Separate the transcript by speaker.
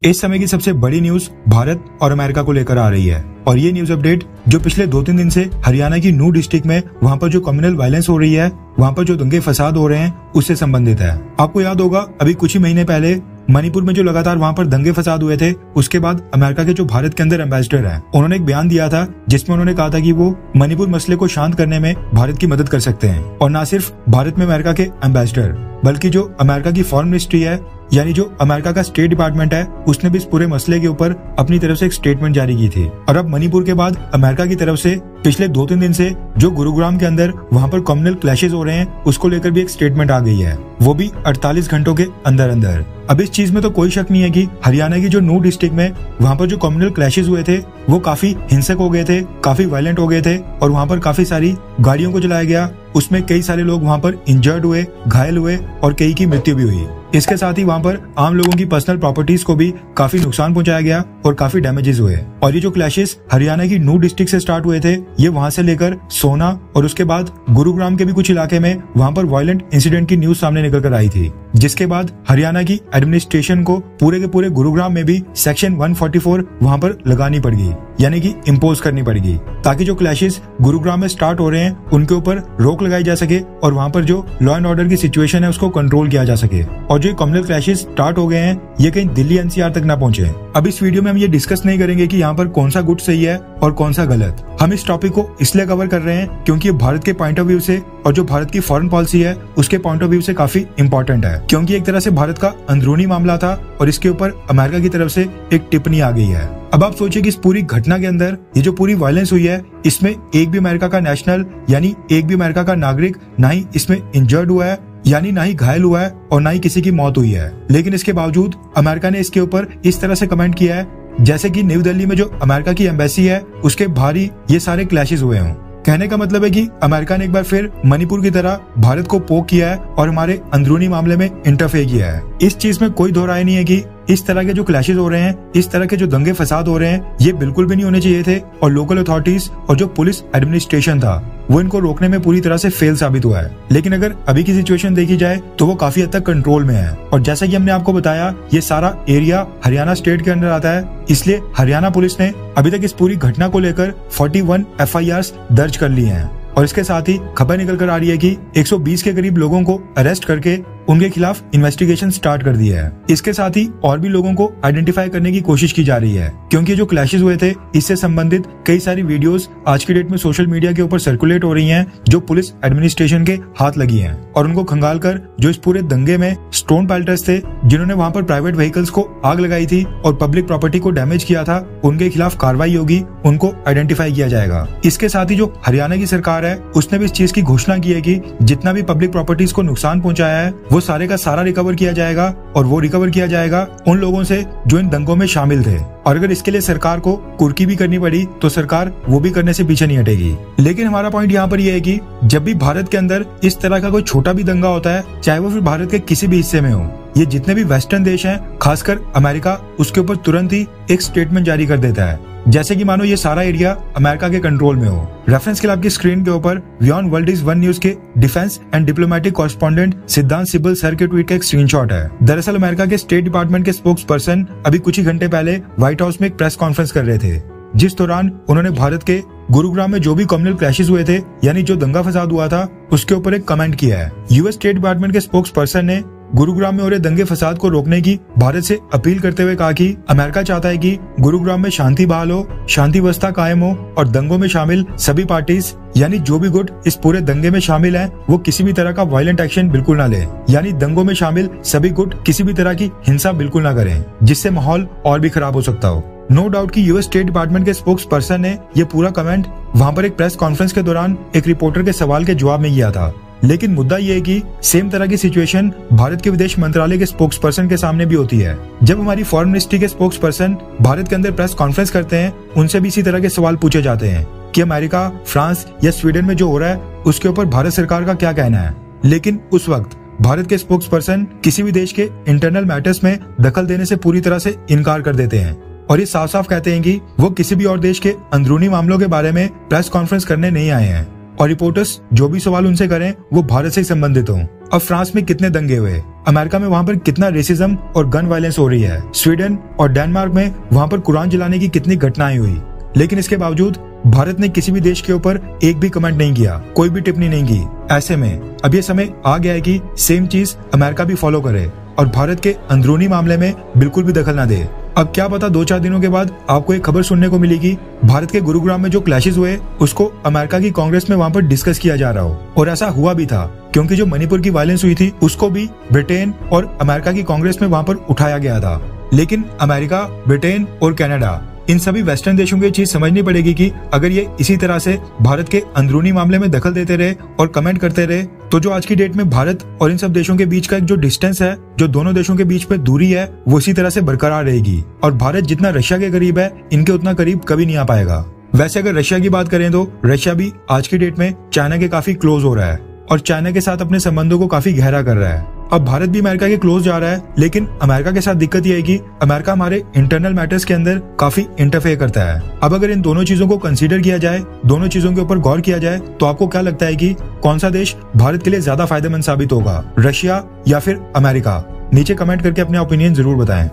Speaker 1: इस समय की सबसे बड़ी न्यूज भारत और अमेरिका को लेकर आ रही है और ये न्यूज अपडेट जो पिछले 2-3 दिन से हरियाणा की नूह डिस्ट्रिक्ट में वहाँ पर जो कम्युनल वायलेंस हो रही है, वहाँ पर जो दंगे फसाद हो रहे हैं, उससे संबंधित है। आपको याद होगा अभी कुछ ही महीने पहले मणिपुर में जो लगातार वहाँ पर दंगे फसाद हुए थे, उसके बाद अमेरिका के जो भारत के अंदर एम्बेसडर हैं, उन्होंने एक बयान दिया था जिसमें उन्होंने कहा था कि वो मणिपुर मसले को शांत करने में भारत की मदद कर सकते हैं। और न सिर्फ भारत में अमेरिका के एम्बेसडर बल्कि जो अमेरिका की फॉरेन मिनिस्ट्री है, यानी जो अमेरिका का स्टेट डिपार्टमेंट है, उसने भी इस पूरे मसले के ऊपर अपनी तरफ से एक स्टेटमेंट जारी की थी। और अब मणिपुर के बाद अमेरिका की तरफ से पिछले 2-3 दिन से जो गुरुग्राम के अंदर वहाँ पर कम्युनल क्लैशेस हो रहे हैं, उसको लेकर भी एक स्टेटमेंट आ गई है, वो भी 48 घंटों के अंदर अंदर। अब इस चीज में तो कोई शक नहीं है कि हरियाणा की जो नूह डिस्ट्रिक्ट में वहाँ पर जो कम्युनल क्लैशेस हुए थे, वो काफी हिंसक हो गए थे, काफी वायलेंट हो गए थे और वहाँ पर काफी सारी गाड़ियों को जलाया गया। उसमें कई सारे लोग वहाँ पर इंजर्ड हुए, घायल हुए और कई की मृत्यु भी हुई। इसके साथ ही वहाँ पर आम लोगों की पर्सनल प्रॉपर्टीज को भी काफी नुकसान पहुंचाया गया और काफी डैमेजेस हुए। और ये जो क्लैशेस हरियाणा की नूह डिस्ट्रिक्ट से स्टार्ट हुए थे, ये वहाँ से लेकर सोना और उसके बाद गुरुग्राम के भी कुछ इलाके में वहाँ पर वायलेंट इंसिडेंट की न्यूज सामने निकल कर आई थी, जिसके बाद हरियाणा की एडमिनिस्ट्रेशन को पूरे के पूरे गुरुग्राम में भी सेक्शन 144 वहाँ पर लगानी पड़ेगी, यानी कि इम्पोज करनी पड़ेगी, ताकि जो क्लैशेस गुरुग्राम में स्टार्ट हो रहे हैं उनके ऊपर रोक लगाई जा सके और वहाँ पर जो लॉ एंड ऑर्डर की सिचुएशन है उसको कंट्रोल किया जा सके और जो कम्युनल क्लैशेस स्टार्ट हो गए हैं ये कहीं दिल्ली एनसीआर तक ना पहुंचे। अब इस वीडियो में हम ये डिस्कस नहीं करेंगे कि यहाँ पर कौन सा गुड सही है और कौन सा गलत। हम इस टॉपिक को इसलिए कवर कर रहे हैं क्योंकि ये भारत के पॉइंट ऑफ व्यू से और जो भारत की फॉरेन पॉलिसी है उसके पॉइंट ऑफ व्यू से काफी इंपॉर्टेंट है, क्योंकि एक तरह से भारत का अंदरूनी मामला था और इसके ऊपर अमेरिका की तरफ से एक टिप्पणी आ गई है। अब आप सोचिए कि इस पूरी घटना के अंदर ये जो पूरी वायलेंस हुई है, इसमें एक भी अमेरिका का नेशनल यानी एक भी अमेरिका का नागरिक ना ही इसमें इंजर्ड हुआ है, यानी ना ही घायल हुआ है और ना ही किसी की मौत हुई है। लेकिन इसके बावजूद अमेरिका ने इसके ऊपर इस तरह से कमेंट किया है जैसे कि न्यू दिल्ली में जो अमेरिका की एम्बेसी है उसके बाहर ही ये सारे क्लैशेस हुए हों। कहने का मतलब है कि अमेरिका ने एक बार फिर मणिपुर की तरह भारत को पोक किया है और हमारे अंदरूनी मामले में इंटरफेयर किया है। इस चीज में कोई दो राय नहीं है कि इस तरह के जो क्लैशेस हो रहे हैं, इस तरह के जो दंगे फसाद हो रहे हैं, ये बिल्कुल भी नहीं होने चाहिए थे और लोकल अथॉरिटीज और जो पुलिस एडमिनिस्ट्रेशन था वो इनको रोकने में पूरी तरह से फेल साबित हुआ है। लेकिन अगर अभी की सिचुएशन देखी जाए तो वो काफी हद तक कंट्रोल में है और जैसा कि हमने आपको बताया ये सारा एरिया हरियाणा स्टेट के अंदर आता है, इसलिए हरियाणा पुलिस ने अभी तक इस पूरी घटना को लेकर 41 FIRs दर्ज कर ली हैं और इसके साथ ही खबर निकल कर आ रही है कि 120 के करीब लोगों को अरेस्ट करके उनके खिलाफ इन्वेस्टिगेशन स्टार्ट कर दिया है। इसके साथ ही और भी लोगों को आइडेंटिफाई करने की कोशिश की जा रही है, क्योंकि जो क्लैशेस हुए थे इससे संबंधित कई सारी वीडियोस आज की डेट में सोशल मीडिया के ऊपर सर्कुलेट हो रही हैं, जो पुलिस एडमिनिस्ट्रेशन के हाथ लगी हैं और उनको खंगाल कर जो इस पूरे दंगे में स्टोन पेल्टर्स थे, जिन्होंने वहाँ पर प्राइवेट व्हीकल्स को आग लगाई थी और पब्लिक प्रॉपर्टी को डैमेज किया था, उनके खिलाफ कार्रवाई होगी, उनको आइडेंटिफाई किया जाएगा। इसके साथ ही जो हरियाणा की सरकार है उसने भी इस चीज की घोषणा की है कि जितना भी पब्लिक प्रॉपर्टीज को नुकसान पहुंचाया है वो सारे का सारा रिकवर किया जाएगा और वो रिकवर किया जाएगा उन लोगों से जो इन दंगों में शामिल थे। और अगर इसके लिए सरकार को कुर्की भी करनी पड़ी तो सरकार वो भी करने से पीछे नहीं हटेगी। लेकिन हमारा पॉइंट यहाँ पर यह है कि जब भी भारत के अंदर इस तरह का कोई छोटा भी दंगा होता है, चाहे वो फिर भारत के किसी भी हिस्से में हो, ये जितने भी वेस्टर्न देश हैं, खासकर अमेरिका, उसके ऊपर तुरंत ही एक स्टेटमेंट जारी कर देता है, जैसे कि मानो ये सारा एरिया अमेरिका के कंट्रोल में हो। रेफरेंस के लिए आपकी स्क्रीन के ऊपर beyond world is one news के डिफेंस एंड डिप्लोमेटिक कॉरेस्पॉन्डेंट सिद्धांत सिब्बल सर के ट्वीट का एक स्क्रीनशॉट है। दरअसल अमेरिका के स्टेट डिपार्टमेंट के स्पोक्स पर्सन अभी कुछ ही घंटे पहले व्हाइट हाउस में एक प्रेस कॉन्फ्रेंस कर रहे थे, जिस दौरान उन्होंने भारत के गुरुग्राम में जो भी कम्युनल क्लैशेस हुए थे, यानी जो दंगा फसाद हुआ था, उसके ऊपर एक कमेंट किया है। यूएस स्टेट डिपार्टमेंट के स्पोक्स पर्सन ने गुरुग्राम में हो रहे दंगे फसाद को रोकने की भारत से अपील करते हुए कहा कि अमेरिका चाहता है कि गुरुग्राम में शांति बहाल हो, शांति व्यवस्था कायम हो और दंगों में शामिल सभी पार्टीज, यानी जो भी गुट इस पूरे दंगे में शामिल हैं, वो किसी भी तरह का वायलेंट एक्शन बिल्कुल ना ले, यानी दंगों में शामिल सभी गुट किसी भी तरह की हिंसा बिल्कुल ना करें, जिससे माहौल और भी खराब हो सकता हो। नो डाउट कि यूएस स्टेट डिपार्टमेंट के स्पोक्स पर्सन ने ये पूरा कमेंट वहाँ पर एक प्रेस कॉन्फ्रेंस के दौरान एक रिपोर्टर के सवाल के जवाब में किया था। लेकिन मुद्दा ये है कि सेम तरह की सिचुएशन भारत के विदेश मंत्रालय के स्पोक्स पर्सन के सामने भी होती है। जब हमारी फॉरेन मिनिस्ट्री के स्पोक्स पर्सन भारत के अंदर प्रेस कॉन्फ्रेंस करते हैं, उनसे भी इसी तरह के सवाल पूछे जाते हैं कि अमेरिका, फ्रांस या स्वीडन में जो हो रहा है उसके ऊपर भारत सरकार का क्या कहना है। लेकिन उस वक्त भारत के स्पोक्स पर्सन किसी भी देश के इंटरनल मैटर्स में दखल देने से पूरी तरह से इनकार कर देते हैं और ये साफ साफ कहते हैं कि वो किसी भी और देश के अंदरूनी मामलों के बारे में प्रेस कॉन्फ्रेंस करने नहीं आए हैं और रिपोर्टर्स जो भी सवाल उनसे करें वो भारत से संबंधित हों। अब फ्रांस में कितने दंगे हुए, अमेरिका में वहाँ पर कितना रेसिज्म और गन वायलेंस हो रही है। स्वीडन और डेनमार्क में वहाँ पर कुरान जलाने की कितनी घटनाएं हुई, लेकिन इसके बावजूद भारत ने किसी भी देश के ऊपर एक भी कमेंट नहीं किया, कोई भी टिप्पणी नहीं की। ऐसे में अब ये समय आ गया है कि सेम चीज अमेरिका भी फॉलो करे और भारत के अंदरूनी मामले में बिल्कुल भी दखल ना दे। अब क्या पता 2-4 दिनों के बाद आपको एक खबर सुनने को मिलेगी भारत के गुरुग्राम में जो क्लैशेस हुए उसको अमेरिका की कांग्रेस में वहाँ पर डिस्कस किया जा रहा हो। और ऐसा हुआ भी था, क्योंकि जो मणिपुर की वायलेंस हुई थी उसको भी ब्रिटेन और अमेरिका की कांग्रेस में वहाँ पर उठाया गया था। लेकिन अमेरिका, ब्रिटेन और कनाडा, इन सभी वेस्टर्न देशों को ये चीज समझनी पड़ेगी कि अगर ये इसी तरह से भारत के अंदरूनी मामले में दखल देते रहे और कमेंट करते रहे तो जो आज की डेट में भारत और इन सब देशों के बीच का एक जो डिस्टेंस है, जो दोनों देशों के बीच में दूरी है, वो इसी तरह से बरकरार रहेगी। और भारत जितना रशिया के करीब है, इनके उतना करीब कभी नहीं आ पाएगा। वैसे अगर रशिया की बात करें तो रशिया भी आज की डेट में चाइना के काफी क्लोज हो रहा है और चाइना के साथ अपने संबंधों को काफी गहरा कर रहा है। अब भारत भी अमेरिका के क्लोज जा रहा है, लेकिन अमेरिका के साथ दिक्कत यह है कि अमेरिका हमारे इंटरनल मैटर्स के अंदर काफी इंटरफेयर करता है। अब अगर इन दोनों चीजों को कंसीडर किया जाए, दोनों चीजों के ऊपर गौर किया जाए, तो आपको क्या लगता है कि कौन सा देश भारत के लिए ज्यादा फायदेमंद साबित होगा, रशिया या फिर अमेरिका? नीचे कमेंट करके अपने ओपिनियन जरूर बताएं।